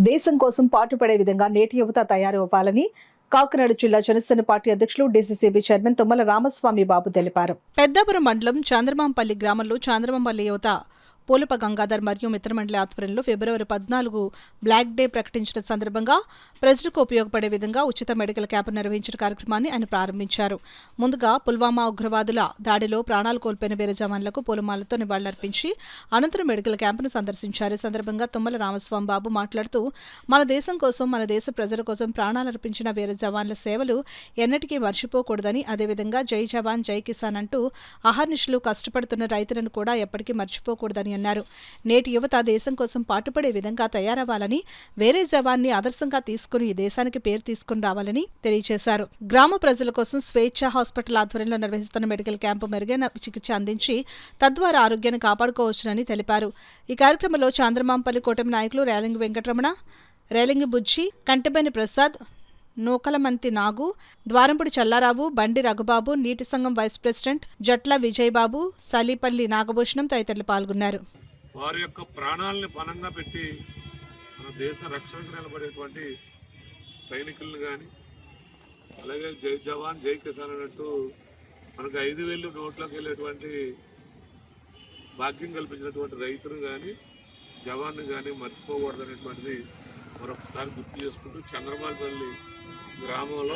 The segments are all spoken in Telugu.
దేశం కోసం పాటుపడే విధంగా నేటి యువత తయారు అవ్వాలని కాకినాడ జిల్లా జనసేన పార్టీ అధ్యక్షులు డీసీసీబీ చైర్మన్ తుమ్మల రామస్వామి బాబు తెలిపారు. పెద్దాపురం మండలం చాంద్రమాంపల్లి గ్రామంలో చాంద్రమాంపల్లి యువత పూలప గంగాధర్ మరియు మిత్రమండలి ఆధ్వర్యంలో ఫిబ్రవరి 14 బ్లాక్ డే ప్రకటించిన సందర్భంగా ప్రజలకు ఉపయోగపడే విధంగా ఉచిత మెడికల్ క్యాంపు నిర్వహించిన కార్యక్రమాన్ని ఆయన ప్రారంభించారు. ముందుగా పుల్వామా ఉగ్రవాదుల దాడిలో ప్రాణాలు కోల్పోయిన వీర జవాన్లకు పూలమాలతో నివాళులర్పించి అనంతరం మెడికల్ క్యాంపును సందర్శించారు. ఈ సందర్భంగా తుమ్మల రామస్వామి బాబు మాట్లాడుతూ మన దేశం కోసం మన దేశ ప్రజల కోసం ప్రాణాలర్పించిన వీర జవాన్ల సేవలు ఎన్నటికీ మర్చిపోకూడదని, అదేవిధంగా జై జవాన్ జై కిసాన్ అంటూ అహర్నిశలు కష్టపడుతున్న రైతులను కూడా ఎప్పటికీ మర్చిపోకూడదని అన్నారు. నేటి యువత దేశం కోసం పాటుపడే విధంగా తయారవ్వాలని, వేరే జవాన్ని ఆదర్శంగా తీసుకుని ఈ దేశానికి పేరు తీసుకుని రావాలని తెలియజేశారు. గ్రామ ప్రజల కోసం స్వేచ్ఛ హాస్పిటల్ ఆధ్వర్యంలో నిర్వహిస్తున్న మెడికల్ క్యాంపు మెరుగైన చికిత్స అందించి తద్వారా ఆరోగ్యాన్ని కాపాడుకోవచ్చునని తెలిపారు. ఈ కార్యక్రమంలో చాంద్రమాంపల్లి కూటమి నాయకులు రేలింగి వెంకటరమణ, రేలింగి బుజ్జి, కంటెబేని ప్రసాద్, నూకలమంతి నాగు, ద్వారంపుడి చల్లారావు, బండి రఘుబాబు, నీటి సంఘం వైస్ ప్రెసిడెంట్ జట్ల విజయబాబు, సలీపల్లి నాగభూషణం తదితరులు పాల్గొన్నారు. వారి యొక్క ప్రాణాలను పణంగా పెట్టి మన దేశ రక్షణకు నిలబడేటువంటి సైనికులను కానీ, అలాగే జై జవాన్ జై కిసాన్ అన్నట్టు మనకు 5,000 నోట్లోకి వెళ్ళేటువంటి భాగ్యం కల్పించినటువంటి రైతులు కానీ, జవాన్ను కానీ మర్చిపోకూడదు అనేటువంటిది మరొకసారి గుర్తు చేసుకుంటూ చంద్రమాంపల్లి గ్రామంలో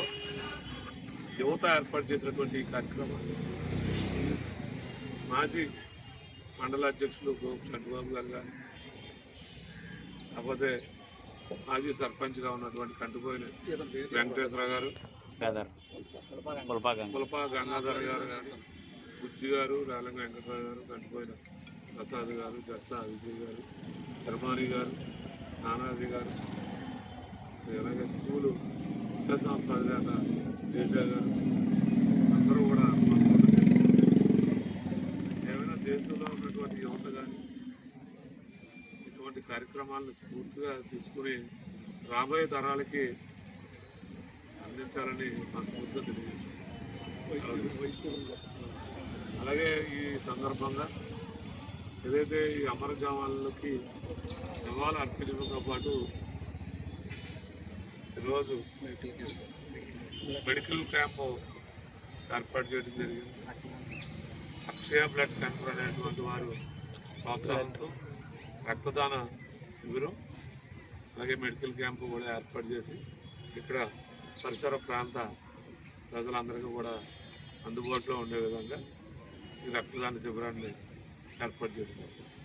యువత ఏర్పాటు చేసినటువంటి ఈ కార్యక్రమాన్ని మాజీ మండల అధ్యక్షులు చంద్రబాబు గారు కానీ, కాకపోతే మాజీ సర్పంచ్గా ఉన్నటువంటి కంటుపోయిన వెంకటేశ్వర గారు, పులపా గంగాధర్ గారు కానీ, బుజ్జి గారు, రేలంగి వెంకటరావు గారు, కంటుపోయిన ప్రసాద్ గారు, జట్ల విజయ్ గారు, ధర్మాని గారు, నానాజీ గారు, అలాగే స్కూలు విద్యాసంస్థ అధినేత తేజ గారు, అందరూ కూడా ఏమైనా దేశంలో ఉన్నటువంటి యువత కానీ ఇటువంటి కార్యక్రమాలను స్ఫూర్తిగా తీసుకుని రాబోయే తరాలకి అందించాలని మనస్ఫూర్తిగా తెలియజేస్తాం. అలాగే ఈ సందర్భంగా ఏదైతే ఈ అమర జవాన్లకి నివాళులు అర్పించడంతో పాటు ఈరోజు మెడికల్ క్యాంపు ఏర్పాటు చేయడం జరిగింది. అక్షయ బ్లడ్ సెంటర్ అనేటువంటి వారు ప్రోత్సాహంతో రక్తదాన శిబిరం, అలాగే మెడికల్ క్యాంపు కూడా ఏర్పాటు చేసి ఇక్కడ పరిసర ప్రాంత ప్రజలందరికీ కూడా అందుబాటులో ఉండే విధంగా ఈ రక్తదాన శిబిరాన్ని ఏర్పాటు చేయడం.